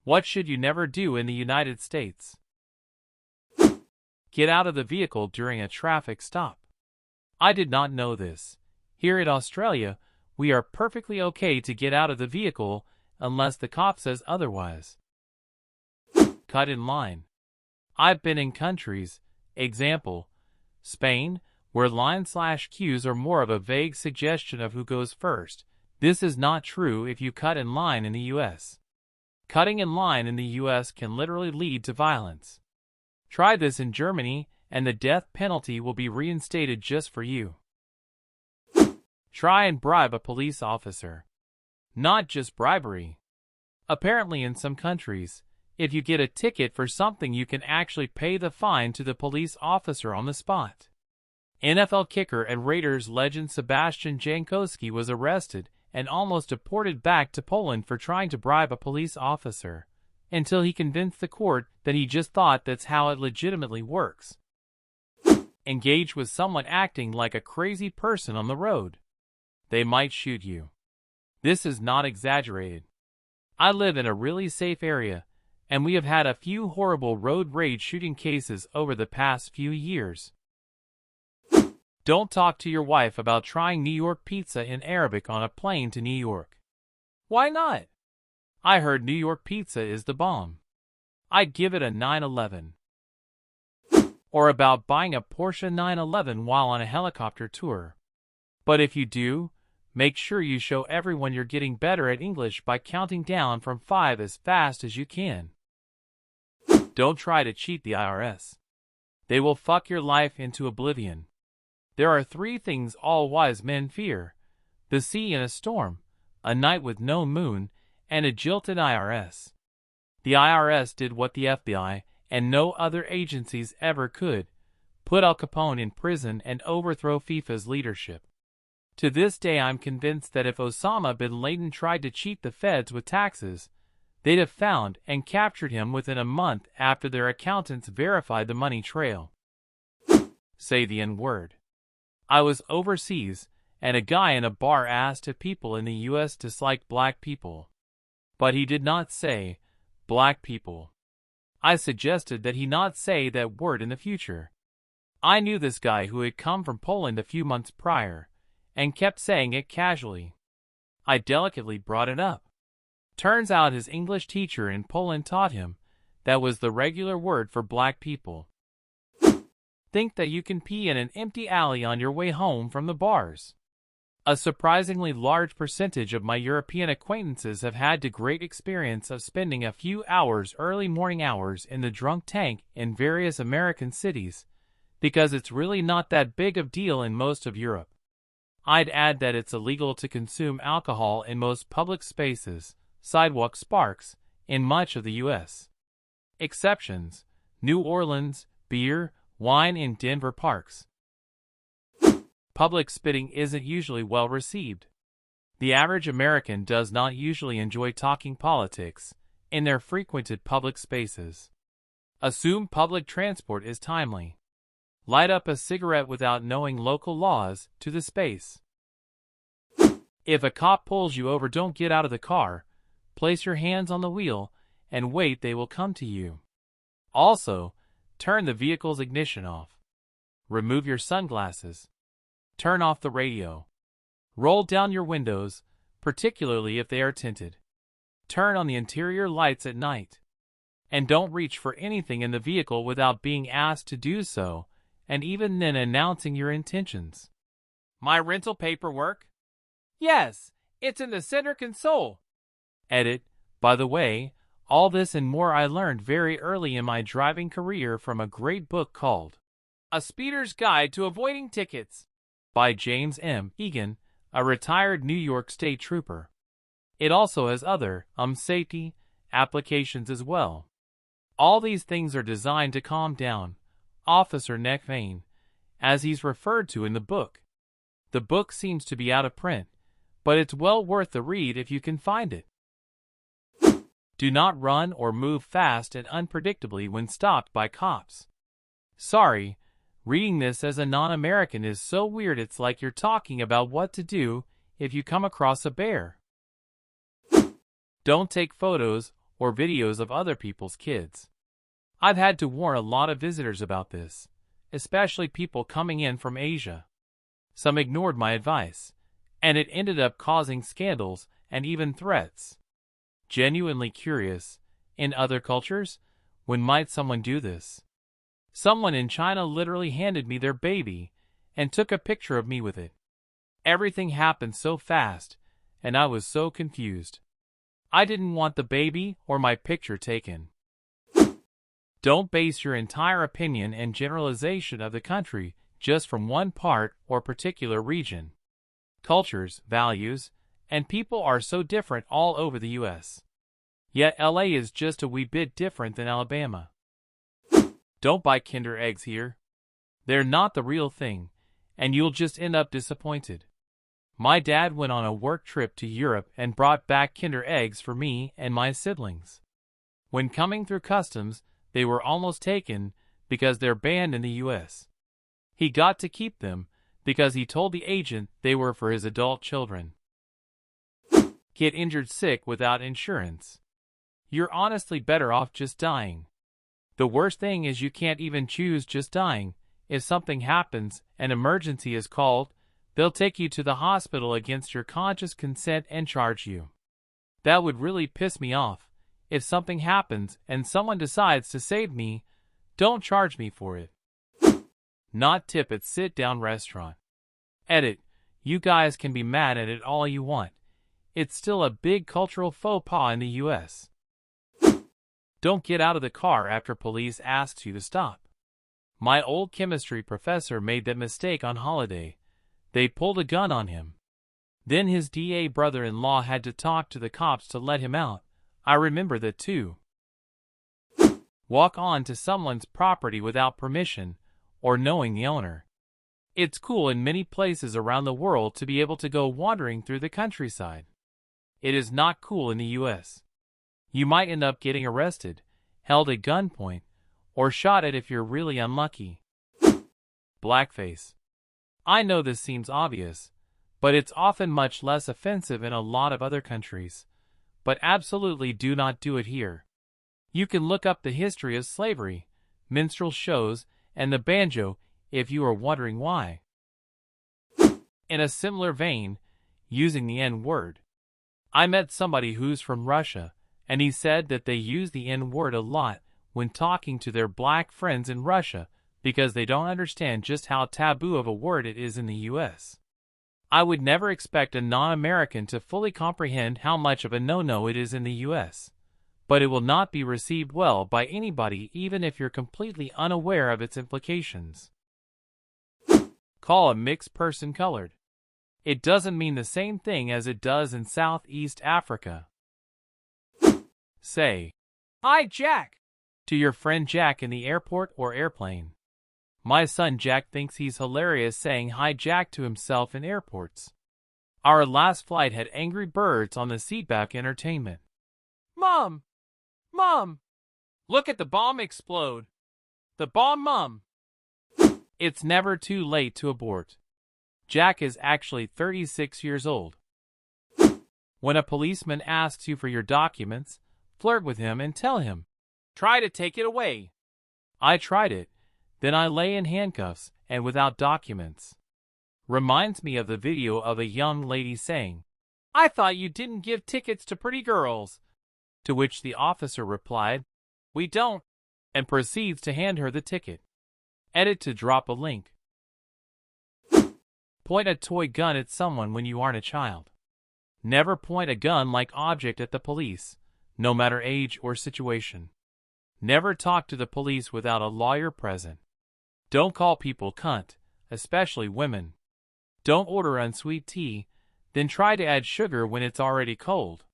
What should you never do in the United States? Get out of the vehicle during a traffic stop. I did not know this. Here in Australia, we are perfectly okay to get out of the vehicle unless the cop says otherwise. Cut in line. I've been in countries, example, Spain, where line/queues are more of a vague suggestion of who goes first. This is not true if you cut in line in the US. Cutting in line in the US can literally lead to violence. Try this in Germany, and the death penalty will be reinstated just for you. Try and bribe a police officer. Not just bribery. Apparently in some countries, if you get a ticket for something, you can actually pay the fine to the police officer on the spot. NFL kicker and Raiders legend Sebastian Jankowski was arrested and almost deported back to Poland for trying to bribe a police officer, until he convinced the court that he just thought that's how it legitimately works. Engage with someone acting like a crazy person on the road. They might shoot you. This is not exaggerated. I live in a really safe area, and we have had a few horrible road rage shooting cases over the past few years. Don't talk to your wife about trying New York pizza in Arabic on a plane to New York. Why not? I heard New York pizza is the bomb. I'd give it a 9/11. Or about buying a Porsche 911 while on a helicopter tour. But if you do, make sure you show everyone you're getting better at English by counting down from 5 as fast as you can. Don't try to cheat the IRS. They will fuck your life into oblivion. There are 3 things all wise men fear: the sea in a storm, a night with no moon, and a jilted IRS. The IRS did what the FBI and no other agencies ever could: put Al Capone in prison and overthrow FIFA's leadership. To this day, I'm convinced that if Osama bin Laden tried to cheat the feds with taxes, they'd have found and captured him within a month after their accountants verified the money trail. Say the N-word. I was overseas, and a guy in a bar asked if people in the US disliked black people. But he did not say, black people. I suggested that he not say that word in the future. I knew this guy who had come from Poland a few months prior, and kept saying it casually. I delicately brought it up. Turns out his English teacher in Poland taught him that was the regular word for black people. Think that you can pee in an empty alley on your way home from the bars. A surprisingly large percentage of my European acquaintances have had the great experience of spending a few hours early morning hours in the drunk tank in various American cities, because it's really not that big of a deal in most of Europe. I'd add that it's illegal to consume alcohol in most public spaces, sidewalk sparks, in much of the U.S. Exceptions: New Orleans, beer, wine in Denver parks. Public spitting isn't usually well received. The average American does not usually enjoy talking politics in their frequented public spaces. Assume public transport is timely. Light up a cigarette without knowing local laws to the space. If a cop pulls you over, don't get out of the car. Place your hands on the wheel and wait, they will come to you. Also, turn the vehicle's ignition off. Remove your sunglasses. Turn off the radio. Roll down your windows, particularly if they are tinted. Turn on the interior lights at night. And don't reach for anything in the vehicle without being asked to do so, and even then announcing your intentions. My rental paperwork? Yes, it's in the center console. Edit. By the way, all this and more I learned very early in my driving career from a great book called A Speeder's Guide to Avoiding Tickets by James M. Egan, a retired New York State Trooper. It also has other safety applications as well. All these things are designed to calm down Officer Nick Vane, as he's referred to in the book. The book seems to be out of print, but it's well worth the read if you can find it. Do not run or move fast and unpredictably when stopped by cops. Sorry, reading this as a non-American is so weird. It's like you're talking about what to do if you come across a bear. Don't take photos or videos of other people's kids. I've had to warn a lot of visitors about this, especially people coming in from Asia. Some ignored my advice, and it ended up causing scandals and even threats. Genuinely curious, in other cultures, when might someone do this? Someone in China literally handed me their baby and took a picture of me with it. Everything happened so fast, and I was so confused. I didn't want the baby or my picture taken. Don't base your entire opinion and generalization of the country just from one part or particular region. Cultures, values, and people are so different all over the U.S. Yet LA is just a wee bit different than Alabama. Don't buy Kinder eggs here. They're not the real thing, and you'll just end up disappointed. My dad went on a work trip to Europe and brought back Kinder eggs for me and my siblings. When coming through customs, they were almost taken because they're banned in the U.S. He got to keep them because he told the agent they were for his adult children. Get injured sick without insurance. You're honestly better off just dying. The worst thing is you can't even choose just dying. If something happens, an emergency is called, they'll take you to the hospital against your conscious consent and charge you. That would really piss me off. If something happens and someone decides to save me, don't charge me for it. Not tip at sit-down restaurant. Edit. You guys can be mad at it all you want. It's still a big cultural faux pas in the U.S. Don't get out of the car after police asks you to stop. My old chemistry professor made that mistake on holiday. They pulled a gun on him. Then his DA brother-in-law had to talk to the cops to let him out. I remember that too. Walk on to someone's property without permission or knowing the owner. It's cool in many places around the world to be able to go wandering through the countryside. It is not cool in the U.S. You might end up getting arrested, held at gunpoint, or shot at if you're really unlucky. Blackface. I know this seems obvious, but it's often much less offensive in a lot of other countries. But absolutely do not do it here. You can look up the history of slavery, minstrel shows, and the banjo if you are wondering why. In a similar vein, using the N-word. I met somebody who's from Russia, and he said that they use the N-word a lot when talking to their black friends in Russia because they don't understand just how taboo of a word it is in the U.S. I would never expect a non-American to fully comprehend how much of a no-no it is in the U.S., but it will not be received well by anybody even if you're completely unaware of its implications. Call a mixed person colored. It doesn't mean the same thing as it does in Southeast Africa. Say, "Hi, Jack," to your friend Jack in the airport or airplane. My son Jack thinks he's hilarious saying "Hi, Jack" to himself in airports. Our last flight had angry birds on the seatback entertainment. "Mom! Mom! Look at the bomb explode! The bomb, Mom!" It's never too late to abort. Jack is actually 36 years old. When a policeman asks you for your documents, flirt with him and tell him, "Try to take it away." I tried it. Then I lay in handcuffs and without documents. Reminds me of the video of a young lady saying, "I thought you didn't give tickets to pretty girls." To which the officer replied, "We don't," and proceeds to hand her the ticket. Edit to drop a link. Point a toy gun at someone when you aren't a child. Never point a gun-like object at the police, no matter age or situation. Never talk to the police without a lawyer present. Don't call people cunt, especially women. Don't order unsweet tea, then try to add sugar when it's already cold.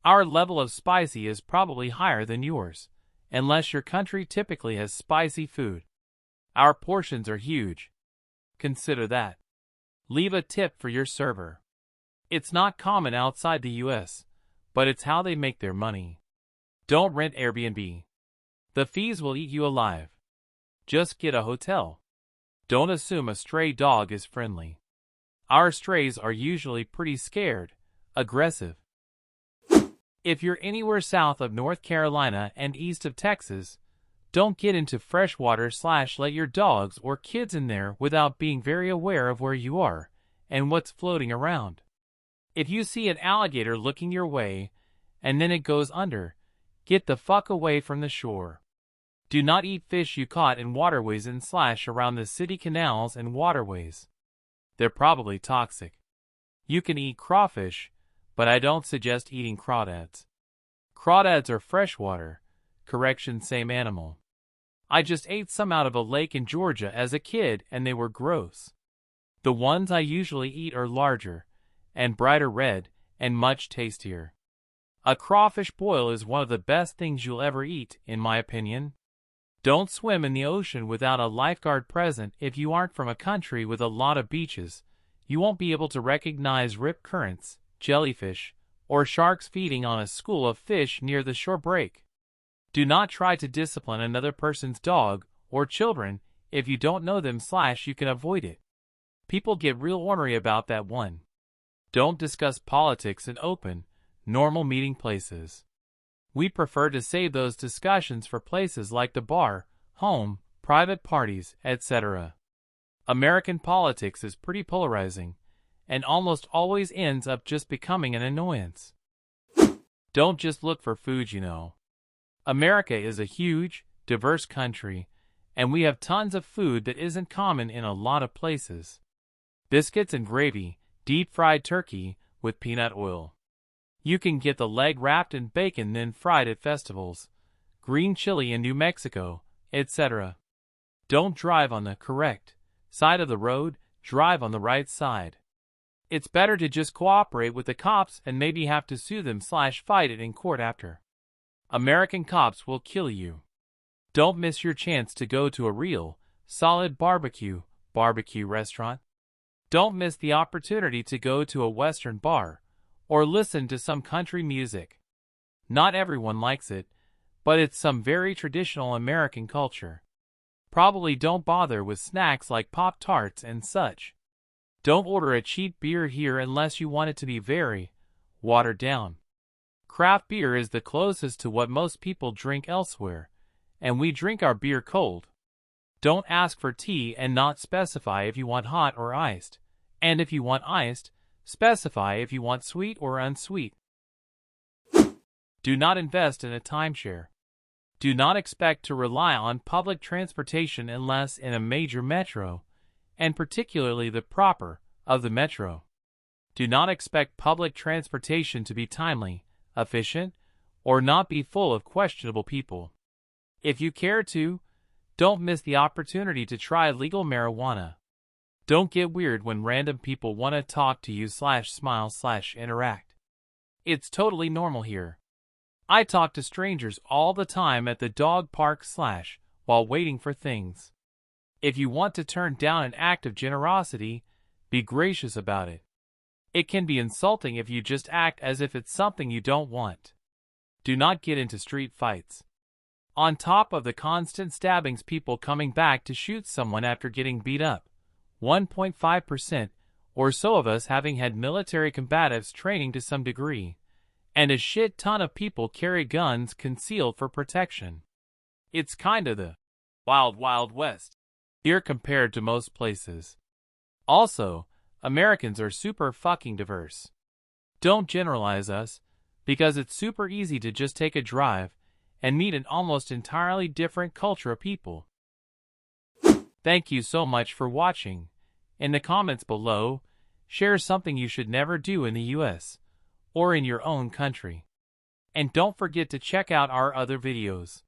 Our level of spicy is probably higher than yours, unless your country typically has spicy food. Our portions are huge. Consider that. Leave a tip for your server. It's not common outside the U.S., but it's how they make their money. Don't rent Airbnb. The fees will eat you alive. Just get a hotel. Don't assume a stray dog is friendly. Our strays are usually pretty scared, aggressive. If you're anywhere south of North Carolina and east of Texas, don't get into freshwater / let your dogs or kids in there without being very aware of where you are and what's floating around. If you see an alligator looking your way and then it goes under, get the fuck away from the shore. Do not eat fish you caught in waterways and / around the city canals and waterways. They're probably toxic. You can eat crawfish, but I don't suggest eating crawdads. Crawdads are freshwater. Correction, same animal. I just ate some out of a lake in Georgia as a kid and they were gross. The ones I usually eat are larger and brighter red and much tastier. A crawfish boil is one of the best things you'll ever eat, in my opinion. Don't swim in the ocean without a lifeguard present. If you aren't from a country with a lot of beaches, you won't be able to recognize rip currents, jellyfish, or sharks feeding on a school of fish near the shore break. Do not try to discipline another person's dog or children if you don't know them / you can avoid it. People get real ornery about that one. Don't discuss politics in open, normal meeting places. We prefer to save those discussions for places like the bar, home, private parties, etc. American politics is pretty polarizing, and almost always ends up just becoming an annoyance. Don't just look for food you know. America is a huge, diverse country, and we have tons of food that isn't common in a lot of places. Biscuits and gravy, deep-fried turkey with peanut oil. You can get the leg wrapped in bacon then fried at festivals, green chili in New Mexico, etc. Don't drive on the correct side of the road, drive on the right side. It's better to just cooperate with the cops and maybe have to sue them / fight it in court after. American cops will kill you. Don't miss your chance to go to a real, solid barbecue restaurant. Don't miss the opportunity to go to a Western bar or listen to some country music. Not everyone likes it, but it's some very traditional American culture. Probably don't bother with snacks like Pop-Tarts and such. Don't order a cheap beer here unless you want it to be very watered down. Craft beer is the closest to what most people drink elsewhere, and we drink our beer cold. Don't ask for tea and not specify if you want hot or iced, and if you want iced, specify if you want sweet or unsweet. Do not invest in a timeshare. Do not expect to rely on public transportation unless in a major metro, and particularly the proper of the metro. Do not expect public transportation to be timely, efficient, or not be full of questionable people. If you care to, don't miss the opportunity to try legal marijuana. Don't get weird when random people want to talk to you / smile / interact. It's totally normal here. I talk to strangers all the time at the dog park / while waiting for things. If you want to turn down an act of generosity, be gracious about it. It can be insulting if you just act as if it's something you don't want. Do not get into street fights. On top of the constant stabbings, people coming back to shoot someone after getting beat up, 1.5% or so of us having had military combatives training to some degree, and a shit ton of people carry guns concealed for protection. It's kinda the wild, wild west here compared to most places. Also, Americans are super fucking diverse. Don't generalize us, because it's super easy to just take a drive and meet an almost entirely different culture of people. Thank you so much for watching. In the comments below, share something you should never do in the US or in your own country. And don't forget to check out our other videos.